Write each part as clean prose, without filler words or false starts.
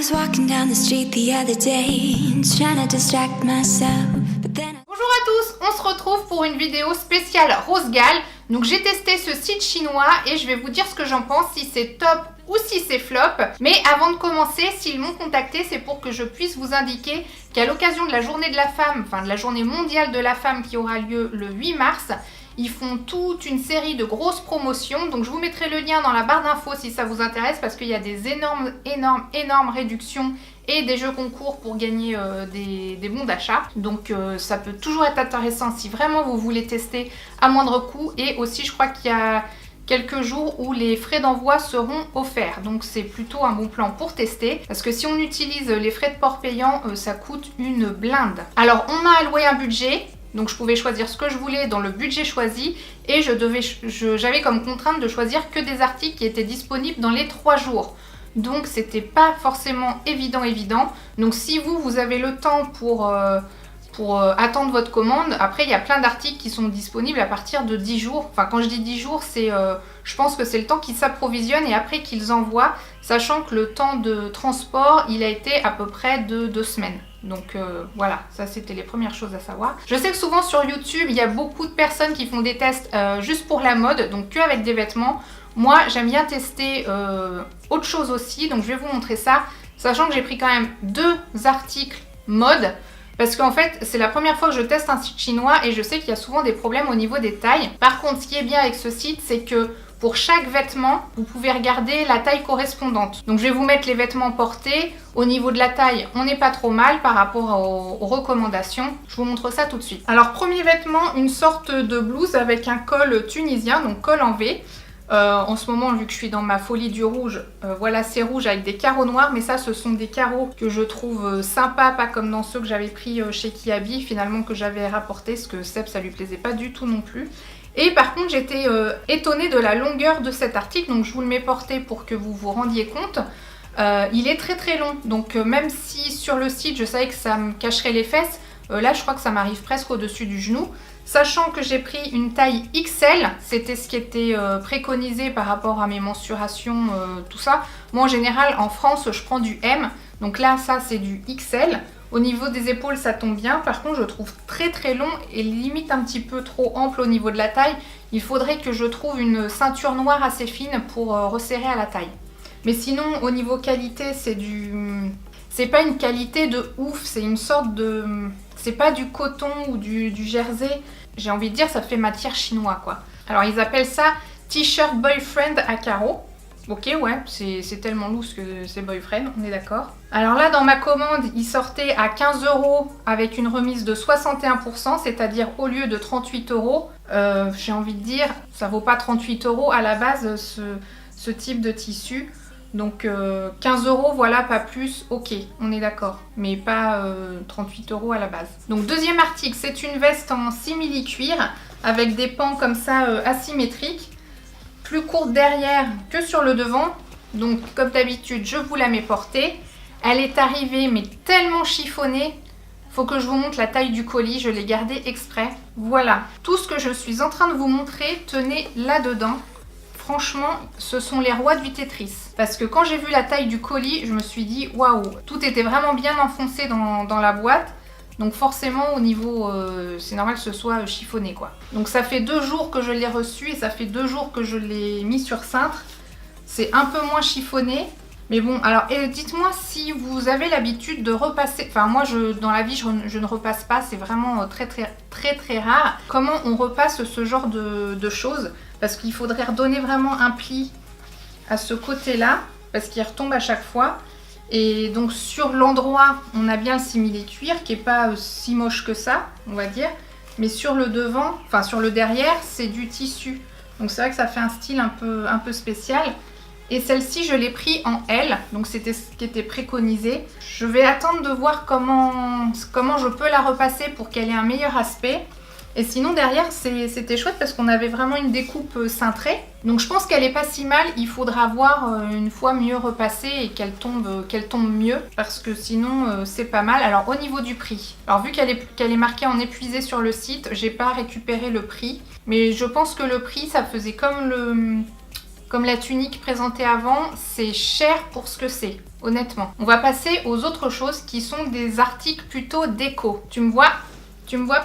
was walking down the street the other day, trying to distract myself, but then Bonjour à tous, on se retrouve pour une vidéo spéciale Rose Gall. Donc j'ai testé ce site chinois et je vais vous dire ce que j'en pense, si c'est top ou si c'est flop. Mais avant de commencer, s'ils m'ont contacté, c'est pour que je puisse vous indiquer qu'à l'occasion de la journée de la femme, enfin de la journée mondiale de la femme qui aura lieu le 8 mars, ils font toute une série de grosses promotions. Donc je vous mettrai le lien dans la barre d'infos si ça vous intéresse, parce qu'il y a des énormes réductions et des jeux concours pour gagner des bons d'achat. Donc ça peut toujours être intéressant si vraiment vous voulez tester à moindre coût. Et aussi je crois qu'il y a quelques jours où les frais d'envoi seront offerts. Donc c'est plutôt un bon plan pour tester, parce que si on utilise les frais de port payants, ça coûte une blinde. Alors on m'a alloué un budget. Donc je pouvais choisir ce que je voulais dans le budget choisi et j'avais comme contrainte de choisir que des articles qui étaient disponibles dans les 3 jours. Donc c'était pas forcément évident. Donc si vous avez le temps pour attendre votre commande, après il y a plein d'articles qui sont disponibles à partir de 10 jours. Enfin quand je dis 10 jours, c'est je pense que c'est le temps qu'ils s'approvisionnent et après qu'ils envoient, sachant que le temps de transport il a été à peu près de 2 semaines. Donc voilà, ça c'était les premières choses à savoir. Je sais que souvent sur YouTube, il y a beaucoup de personnes qui font des tests juste pour la mode, donc que avec des vêtements. Moi, j'aime bien tester autre chose aussi, donc je vais vous montrer ça, sachant que j'ai pris quand même 2 articles mode, parce qu'en fait, c'est la première fois que je teste un site chinois et je sais qu'il y a souvent des problèmes au niveau des tailles. Par contre, ce qui est bien avec ce site, c'est que pour chaque vêtement, vous pouvez regarder la taille correspondante. Donc je vais vous mettre les vêtements portés. Au niveau de la taille, on n'est pas trop mal par rapport aux recommandations. Je vous montre ça tout de suite. Alors premier vêtement, une sorte de blouse avec un col tunisien, donc col en V. En ce moment, vu que je suis dans ma folie du rouge, voilà, c'est rouge avec des carreaux noirs, mais ça, ce sont des carreaux que je trouve sympas, pas comme dans ceux que j'avais pris chez Kiabi, finalement, que j'avais rapporté, parce que Seb, ça lui plaisait pas du tout non plus. Et par contre, j'étais étonnée de la longueur de cet article, donc je vous le mets porté pour que vous vous rendiez compte. Il est très long, donc même si sur le site, je savais que ça me cacherait les fesses, là, je crois que ça m'arrive presque au-dessus du genou. Sachant que j'ai pris une taille XL, c'était ce qui était préconisé par rapport à mes mensurations, tout ça. Moi en général en France je prends du M, donc là ça c'est du XL. Au niveau des épaules ça tombe bien, par contre je trouve très long et limite un petit peu trop ample au niveau de la taille. Il faudrait que je trouve une ceinture noire assez fine pour resserrer à la taille. Mais sinon au niveau qualité c'est pas une qualité de ouf, c'est une sorte de... C'est pas du coton ou du jersey, j'ai envie de dire ça fait matière chinois quoi. Alors ils appellent ça t-shirt boyfriend à carreaux. Ok ouais, c'est tellement loose que c'est boyfriend, on est d'accord. Alors là dans ma commande, il sortait à 15 € avec une remise de 61%, c'est-à-dire au lieu de 38 €, j'ai envie de dire ça vaut pas 38 € à la base ce type de tissu. Donc 15 € voilà, pas plus, ok, on est d'accord, mais pas 38 € à la base. Donc deuxième article, c'est une veste en simili-cuir avec des pans comme ça asymétriques, plus courte derrière que sur le devant. Donc comme d'habitude, je vous la mets portée. Elle est arrivée mais tellement chiffonnée, faut que je vous montre la taille du colis, je l'ai gardé exprès. Voilà, tout ce que je suis en train de vous montrer, tenez là-dedans. Franchement, ce sont les rois du Tetris. Parce que quand j'ai vu la taille du colis, je me suis dit waouh, tout était vraiment bien enfoncé dans la boîte. Donc forcément au niveau, c'est normal que ce soit chiffonné quoi. Donc ça fait 2 jours que je l'ai reçu et ça fait 2 jours que je l'ai mis sur cintre. C'est un peu moins chiffonné. Mais bon, alors dites-moi si vous avez l'habitude de repasser. Enfin moi dans la vie je ne repasse pas, c'est vraiment très rare. Comment on repasse ce genre de choses? Parce qu'il faudrait redonner vraiment un pli à ce côté-là, parce qu'il retombe à chaque fois. Et donc sur l'endroit, on a bien le simili-cuir, qui n'est pas si moche que ça, on va dire. Mais sur le devant, enfin sur le derrière, c'est du tissu. Donc c'est vrai que ça fait un style un peu spécial. Et celle-ci, je l'ai pris en L, donc c'était ce qui était préconisé. Je vais attendre de voir comment je peux la repasser pour qu'elle ait un meilleur aspect. Et sinon derrière c'était chouette parce qu'on avait vraiment une découpe cintrée. Donc je pense qu'elle est pas si mal, il faudra voir une fois mieux repassée et qu'elle tombe mieux. Parce que sinon c'est pas mal. Alors au niveau du prix, alors vu qu'elle est marquée en épuisé sur le site, j'ai pas récupéré le prix. Mais je pense que le prix ça faisait comme la tunique présentée avant, c'est cher pour ce que c'est. honnêtement. On va passer aux autres choses qui sont des articles plutôt déco. Tu me vois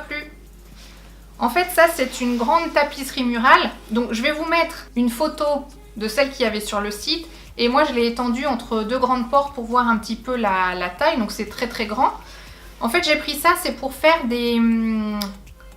plus? En fait, ça, c'est une grande tapisserie murale. Donc, je vais vous mettre une photo de celle qu'il y avait sur le site. Et moi, je l'ai étendue entre deux grandes portes pour voir un petit peu la taille. Donc, c'est très, très grand. En fait, j'ai pris ça, c'est pour faire des...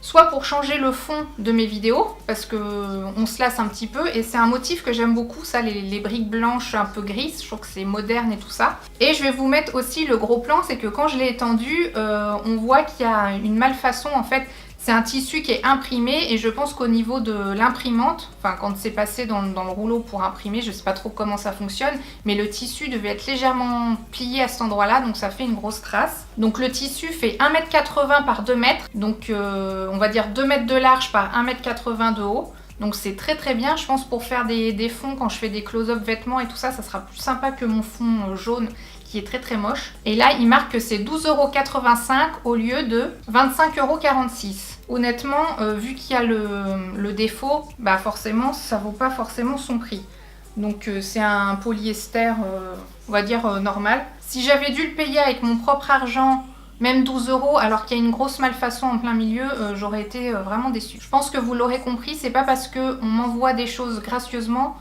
soit pour changer le fond de mes vidéos, parce qu'on se lasse un petit peu. Et c'est un motif que j'aime beaucoup, ça, les briques blanches un peu grises. Je trouve que c'est moderne et tout ça. Et je vais vous mettre aussi le gros plan, c'est que quand je l'ai étendu, on voit qu'il y a une malfaçon, en fait. C'est un tissu qui est imprimé et je pense qu'au niveau de l'imprimante, enfin quand c'est passé dans le rouleau pour imprimer, je ne sais pas trop comment ça fonctionne, mais le tissu devait être légèrement plié à cet endroit-là, donc ça fait une grosse trace. Donc le tissu fait 1,80 m par 2 m, donc on va dire 2 m de large par 1,80 m de haut. Donc c'est très très bien, je pense pour faire des fonds quand je fais des close-up vêtements et tout ça, ça sera plus sympa que mon fond jaune qui est très très moche. Et là, il marque que c'est 12,85 € au lieu de 25,46 €. Honnêtement, vu qu'il y a le défaut, bah forcément, ça vaut pas forcément son prix. Donc c'est un polyester, on va dire normal. Si j'avais dû le payer avec mon propre argent, même 12 € alors qu'il y a une grosse malfaçon en plein milieu, j'aurais été vraiment déçue. Je pense que vous l'aurez compris, c'est pas parce qu'on m'envoie des choses gracieusement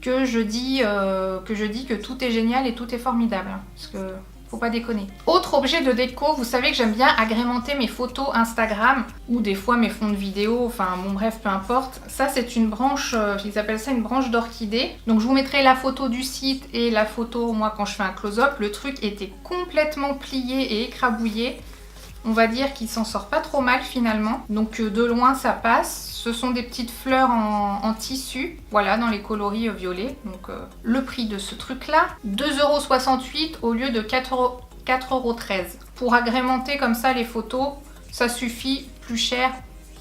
que je dis que tout est génial et tout est formidable. Parce que faut pas déconner. Autre objet de déco, vous savez que j'aime bien agrémenter mes photos Instagram ou des fois mes fonds de vidéo, enfin bon bref, peu importe. Ça c'est une branche, ils appellent ça une branche d'orchidée. Donc je vous mettrai la photo du site et la photo moi quand je fais un close-up. Le truc était complètement plié et écrabouillé. On va dire qu'il s'en sort pas trop mal finalement. Donc de loin ça passe. Ce sont des petites fleurs en tissu, voilà, dans les coloris violets. Donc le prix de ce truc-là, 2,68 € au lieu de 4,13 €. Pour agrémenter comme ça les photos, ça suffit, plus cher,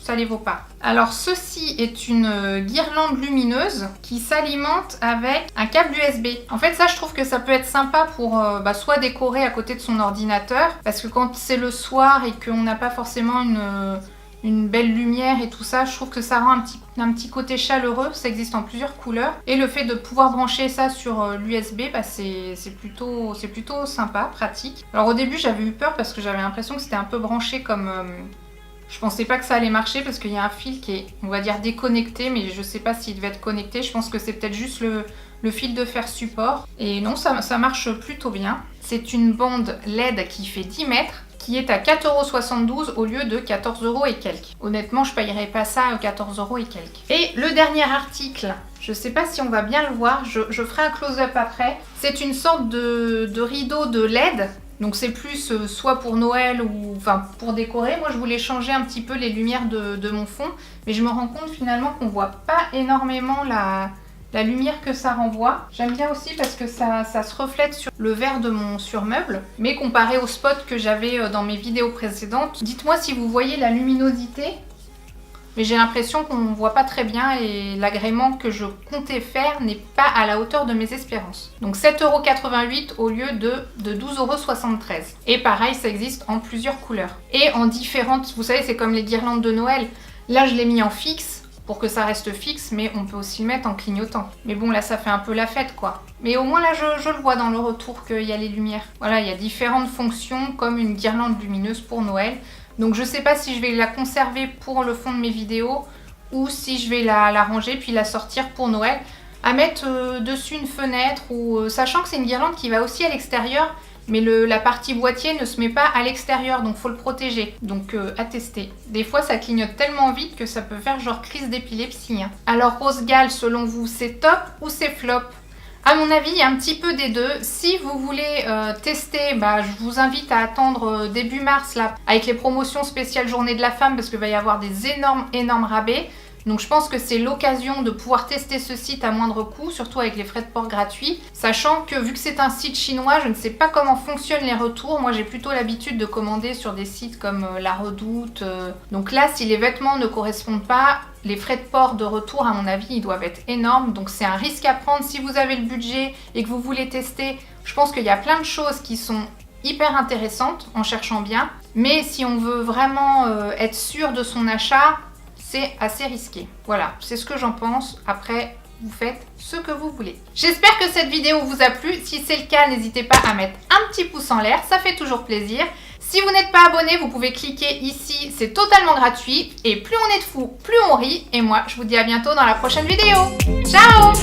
ça les vaut pas. Alors ceci est une guirlande lumineuse qui s'alimente avec un câble USB. En fait ça je trouve que ça peut être sympa pour soit décorer à côté de son ordinateur, parce que quand c'est le soir et qu'on n'a pas forcément une belle lumière et tout ça, je trouve que ça rend un petit côté chaleureux. Ça existe en plusieurs couleurs. Et le fait de pouvoir brancher ça sur l'USB, c'est plutôt sympa, pratique. Alors au début j'avais eu peur parce que j'avais l'impression que c'était un peu branché comme... je pensais pas que ça allait marcher parce qu'il y a un fil qui est, on va dire, déconnecté, mais je sais pas s'il devait être connecté. Je pense que c'est peut-être juste le fil de fer support. Et non, ça marche plutôt bien. C'est une bande LED qui fait 10 mètres, qui est à 4,72 € au lieu de 14 € et quelques. Honnêtement, je payerais pas ça à 14 € et quelques. Et le dernier article, je sais pas si on va bien le voir, je ferai un close-up après. C'est une sorte de rideau de LED. Donc c'est plus soit pour Noël ou enfin pour décorer. Moi je voulais changer un petit peu les lumières de mon fond, mais je me rends compte finalement qu'on voit pas énormément la lumière que ça renvoie. J'aime bien aussi parce que ça se reflète sur le verre de mon surmeuble, mais comparé au spot que j'avais dans mes vidéos précédentes. Dites-moi si vous voyez la luminosité, mais j'ai l'impression qu'on ne voit pas très bien et l'agrément que je comptais faire n'est pas à la hauteur de mes espérances. Donc 7,88 € au lieu de 12,73 €. Et pareil, ça existe en plusieurs couleurs. Et en différentes, vous savez, c'est comme les guirlandes de Noël. Là, je l'ai mis en fixe pour que ça reste fixe, mais on peut aussi le mettre en clignotant. Mais bon, là, ça fait un peu la fête, quoi. Mais au moins, là, je le vois dans le retour qu'il y a les lumières. Voilà, il y a différentes fonctions, comme une guirlande lumineuse pour Noël. Donc je sais pas si je vais la conserver pour le fond de mes vidéos ou si je vais la ranger puis la sortir pour Noël. À mettre dessus une fenêtre ou sachant que c'est une guirlande qui va aussi à l'extérieur, mais la partie boîtier ne se met pas à l'extérieur, donc faut le protéger. Donc à tester. Des fois ça clignote tellement vite que ça peut faire genre crise d'épilepsie. Hein. Alors Rose Gall, selon vous, c'est top ou c'est flop ? À mon avis, il y a un petit peu des deux. Si vous voulez tester, je vous invite à attendre début mars là, avec les promotions spéciales Journée de la Femme, parce qu'il va y avoir des énormes rabais. Donc je pense que c'est l'occasion de pouvoir tester ce site à moindre coût, surtout avec les frais de port gratuits. Sachant que vu que c'est un site chinois, je ne sais pas comment fonctionnent les retours. Moi j'ai plutôt l'habitude de commander sur des sites comme La Redoute. Donc là, si les vêtements ne correspondent pas, les frais de port de retour, à mon avis, ils doivent être énormes. Donc c'est un risque à prendre si vous avez le budget et que vous voulez tester. Je pense qu'il y a plein de choses qui sont hyper intéressantes en cherchant bien. Mais si on veut vraiment être sûr de son achat, c'est assez risqué. Voilà, c'est ce que j'en pense. Après, vous faites ce que vous voulez. J'espère que cette vidéo vous a plu. Si c'est le cas, n'hésitez pas à mettre un petit pouce en l'air, ça fait toujours plaisir. Si vous n'êtes pas abonné, vous pouvez cliquer ici, c'est totalement gratuit. Et plus on est de fous, plus on rit. Et moi, je vous dis à bientôt dans la prochaine vidéo. Ciao!